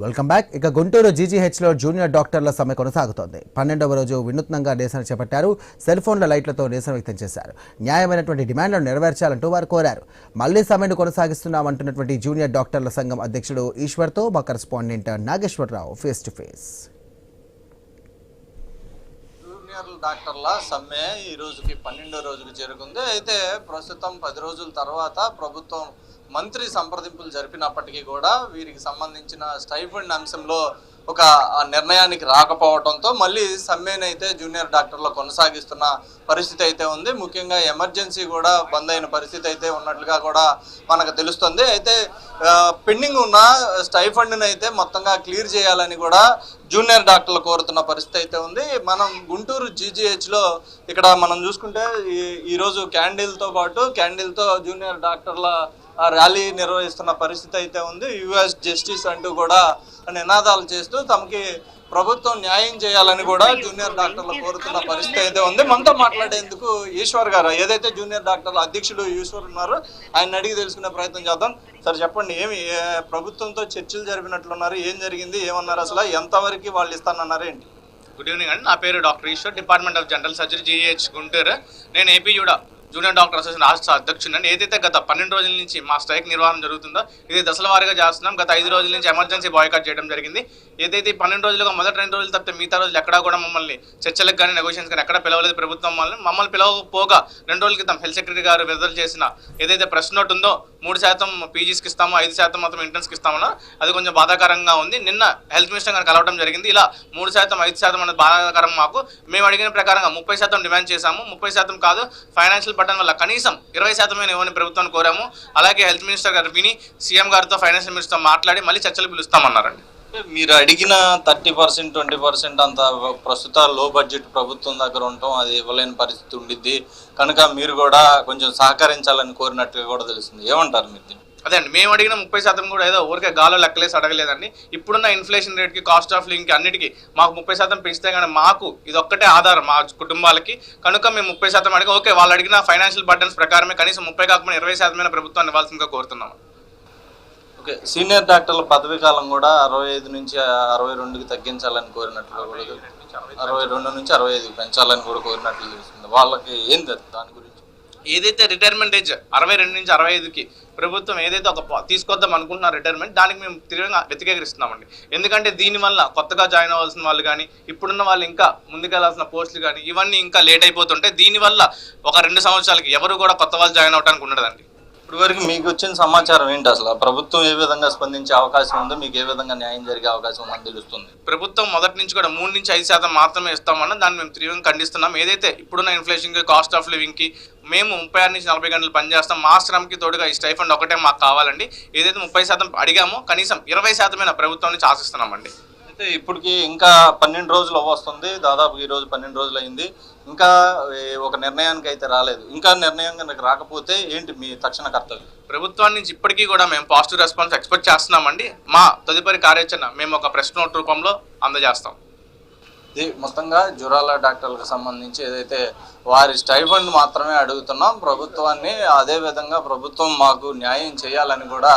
Welcome back. ఇక Guntur జీజీహెచ్లో junior డాక్టర్ల సమ్మె కొనసాగుతోంది. 12వ రోజు వినూత్నంగా నిరసన చేపట్టారు. సెల్ ఫోన్ల లైట్లతో నిరసన వ్యక్తం చేశారు. న్యాయమైనటువంటి డిమాండ్లను నెరవేర్చాలంటూ వారు కోరారు. మళ్లీ సమ్మెను కొనసాగిస్తున్నామంటున్నటువంటి జూనియర్ డాక్టర్ల సంఘం అధ్యక్షుడు ఈశ్వర్తో మా correspondent Nageswararao face to face. Junior డాక్టర్ల సమ్మె ఈ రోజుకి 12వ రోజుకి చేరుకుంది. అయితే ప్రస్తుతం 10 రోజుల తర్వాత ప్రభుత్వం మంత్రి సంప్రదింపులు జరిపినప్పటికీ కూడా వీరికి సంబంధించిన స్టైఫండ్ అంశంలో ఒక నిర్ణయానికి రాకపోవడంతో మళ్ళీ సమ్మెనైతే జూనియర్ డాక్టర్లు కొనసాగిస్తున్న పరిస్థితి అయితే ఉంది. ముఖ్యంగా ఎమర్జెన్సీ కూడా బంద్ అయిన పరిస్థితి అయితే ఉన్నట్లుగా కూడా మనకు తెలుస్తుంది. అయితే పెండింగ్ ఉన్న స్టైఫండ్ని అయితే మొత్తంగా క్లియర్ చేయాలని కూడా జూనియర్ డాక్టర్లు కోరుతున్న పరిస్థితి అయితే ఉంది. మనం గుంటూరు జీజీహెచ్లో ఇక్కడ మనం చూసుకుంటే ఈరోజు క్యాండిల్తో జూనియర్ డాక్టర్ల ర్యాలీ నిర్వహిస్తున్న పరిస్థితి అయితే ఉంది. యుఎస్ జస్టిస్ అంటూ కూడా నినాదాలు చేస్తూ తమకి ప్రభుత్వం న్యాయం చేయాలని కూడా జూనియర్ డాక్టర్లు కోరుతున్న పరిస్థితి అయితే ఉంది. మనతో మాట్లాడేందుకు ఈశ్వర్ గారు, ఏదైతే జూనియర్ డాక్టర్ల అధ్యక్షుడు ఈశ్వర్ ఉన్నారు, ఆయన అడిగి తెలుసుకునే ప్రయత్నం చేద్దాం. సార్ చెప్పండి, ప్రభుత్వంతో చర్చలు జరిపినట్లున్నారు, ఏం జరిగింది, ఏమన్నారు, అసలు ఎంతవరకు వాళ్ళు ఇస్తానన్నారు ఏంటి? గుడ్ ఈవినింగ్ అండి. నా పేరు doctor Eswar, department of general surgery GGH Guntur. నేను ఏపీ జూనియర్ డాక్టర్ అసోసియేషన్ రాష్ట్ర అధ్యక్షుడు. ఏదైతే గత 12 రోజుల నుంచి మా స్ట్రైక్ నిర్వహణ జరుగుతుందో ఇది దశల వారీగా చేస్తున్నాం. గత 5 రోజుల నుంచి ఎమర్జెన్సీ బాయ్కాట్ చేయడం జరిగింది. ఏదైతే 12 రోజులుగా మొదటి 2 రోజులు తప్పితే మిగతా రోజులు ఎక్కడా కూడా మమ్మల్ని చర్చలకు కానీ నెగోషియేషన్స్ కానీ ఎక్కడ పిలవలేదు ప్రభుత్వం. మమ్మల్ని పిలవకపోగా 2 రోజుల క్రితం హెల్త్ సెక్రటరీ గారు విడుదల చేసిన ఏదైతే ప్రెస్ నోట్ ఉందో 3% పీజీస్కి ఇస్తాము, 5% మాత్రం ఇంటర్న్స్కి ఇస్తామన్నా అది కొంచెం బాధాకరంగా ఉంది. నిన్న హెల్త్ మినిస్టర్ గారు కలవడం జరిగింది. ఇలా 3%, 5% అనేది బాధాకరం. మాకు మేము అడిగిన ప్రకారంగా 30% డిమాండ్ చేశాము. 30% కాదు, ఫైనాన్షియల్ బటన్ వల్ల కనీసం 20% ఇవ్వని ప్రభుత్వాన్ని కోరాము. అలాగే హెల్త్ మినిస్టర్ గారు విని సీఎం గారితో ఫైనాన్షియల్ మినిస్టర్తో మాట్లాడి మళ్ళీ చర్చలు పిలుస్తామన్నారండి. మీరు అడిగిన 30%, 20% అంత ప్రస్తుత లో బడ్జెట్ ప్రభుత్వం దగ్గర ఉండటం, అది ఇవ్వలేని పరిస్థితి ఉండిద్ది కనుక మీరు కూడా కొంచెం సహకరించాలని కోరినట్టుగా కూడా తెలుస్తుంది. ఏమంటారు మీరు? అదే అండి, మేము అడిగిన 30% కూడా ఏదో ఊరికే గాలో లెక్కలేసి అడగలేదండి. ఇప్పుడున్న ఇన్ఫ్లేషన్ రేట్కి, కాస్ట్ ఆఫ్ లివింగ్కి అన్నిటికీ మాకు 30% పెంచితే కానీ మాకు ఇది ఒక్కటే ఆధారం మా కుటుంబాలకి. కనుక మేము 30% అడిగి ఓకే, వాళ్ళు అడిగిన ఫైనాన్షియల్ బర్డన్స్ ప్రకారమే కనీసం 30 కాకుండా 20% ప్రభుత్వాన్ని ఇవ్వాల్సిందిగా కోరుతున్నాము. ఓకే, సీనియర్ డాక్టర్ల పదవీ కాలం కూడా 65 నుంచి 62కి తగ్గించాలని కోరినట్లు కూడా 62 నుంచి 65 పెంచాలని కూడా కోరినట్లు తెలుస్తుంది. వాళ్ళకి ఏం దాని గురించి? ఏదైతే రిటైర్మెంట్ ఏజ్ 62 నుంచి 65కి ప్రభుత్వం ఏదైతే ఒక తీసుకొద్దాం అనుకుంటున్న రిటైర్మెంట్, దానికి మేము తీవ్రంగా వ్యతిరేకిస్తున్నామండి. ఎందుకంటే దీనివల్ల కొత్తగా జాయిన్ అవ్వాల్సిన వాళ్ళు కానీ, ఇప్పుడున్న వాళ్ళు ఇంకా ముందుకెళ్లాల్సిన పోస్టులు కానీ ఇవన్నీ ఇంకా లేట్ అయిపోతుంటే దీనివల్ల ఒక 2 సంవత్సరాలకి ఎవరు కూడా కొత్త వాళ్ళు జాయిన్ అవడానికి ఉండదండి. ఇప్పటి వరకు మీకు వచ్చిన సమాచారం ఏంటి? అసలు ప్రభుత్వం ఏ విధంగా స్పందించే అవకాశం ఉందో, మీకు ఏ విధంగా న్యాయం జరిగే అవకాశం ఉందని తెలుస్తుంది? ప్రభుత్వం మొదటి నుంచి కూడా 3 నుంచి 5% మాత్రమే ఇస్తామన్నా దాన్ని మేము తీవ్రంగా ఖండిస్తున్నాం. ఏదైతే ఇప్పుడున్న ఇన్ఫ్లేషన్కి, కాస్ట్ ఆఫ్ లివింగ్కి మేము 36 నుంచి 40 గంటలు పనిచేస్తాం. మా శ్రమకి తోడుగా ఈ స్టైఫండ్ ఒకటే మాకు కావాలండి. ఏదైతే 30% అడిగామో కనీసం 20% ప్రభుత్వం నుంచి ఆశిస్తున్నామండి. అయితే ఇప్పటికి ఇంకా 12 రోజులు వస్తుంది, దాదాపు ఈ రోజు 12 రోజులు అయింది, ఇంకా ఒక నిర్ణయానికి అయితే రాలేదు. ఇంకా నిర్ణయం కనుక రాకపోతే ఏంటి మీ తక్షణ కర్తవ్యం? ప్రభుత్వం నుంచి ఇప్పటికీ కూడా మేము పాజిటివ్ రెస్పాన్స్ ఎక్స్పెక్ట్ చేస్తున్నామండి. మా తదుపరి కార్యాచరణ మేము ఒక ప్రెస్ నోట్ రూపంలో అందజేస్తాం. ఇది మొత్తంగా జూరాల డాక్టర్లకు సంబంధించి ఏదైతే వారి స్టైఫండ్ మాత్రమే అడుగుతున్నాం ప్రభుత్వాన్ని, అదేవిధంగా ప్రభుత్వం మాకు న్యాయం చేయాలని కూడా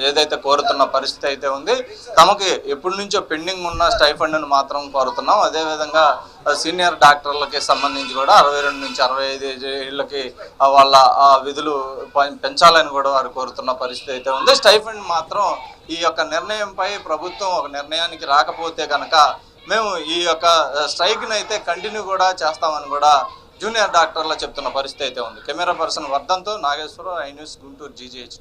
ఏదైతే కోరుతున్న పరిస్థితి అయితే ఉంది. తమకి ఎప్పటి నుంచో పెండింగ్ ఉన్న స్టైఫండ్ను మాత్రం కోరుతున్నాం. అదేవిధంగా సీనియర్ డాక్టర్లకి సంబంధించి కూడా 62 నుంచి 65 ఏళ్ళకి వాళ్ళ విధులు పెంచాలని కూడా వారు కోరుతున్న పరిస్థితి అయితే ఉంది. స్టైఫండ్ మాత్రం ఈ యొక్క నిర్ణయంపై ప్రభుత్వం ఒక నిర్ణయానికి రాకపోతే కనుక మేము ఈ యొక్క స్ట్రైక్ని అయితే కంటిన్యూ కూడా చేస్తామని కూడా జూనియర్ డాక్టర్లు చెప్తున్న పరిస్థితి అయితే ఉంది. కెమెరా పర్సన్ వర్ధన్తో Nageswararao, I News, Guntur GGH.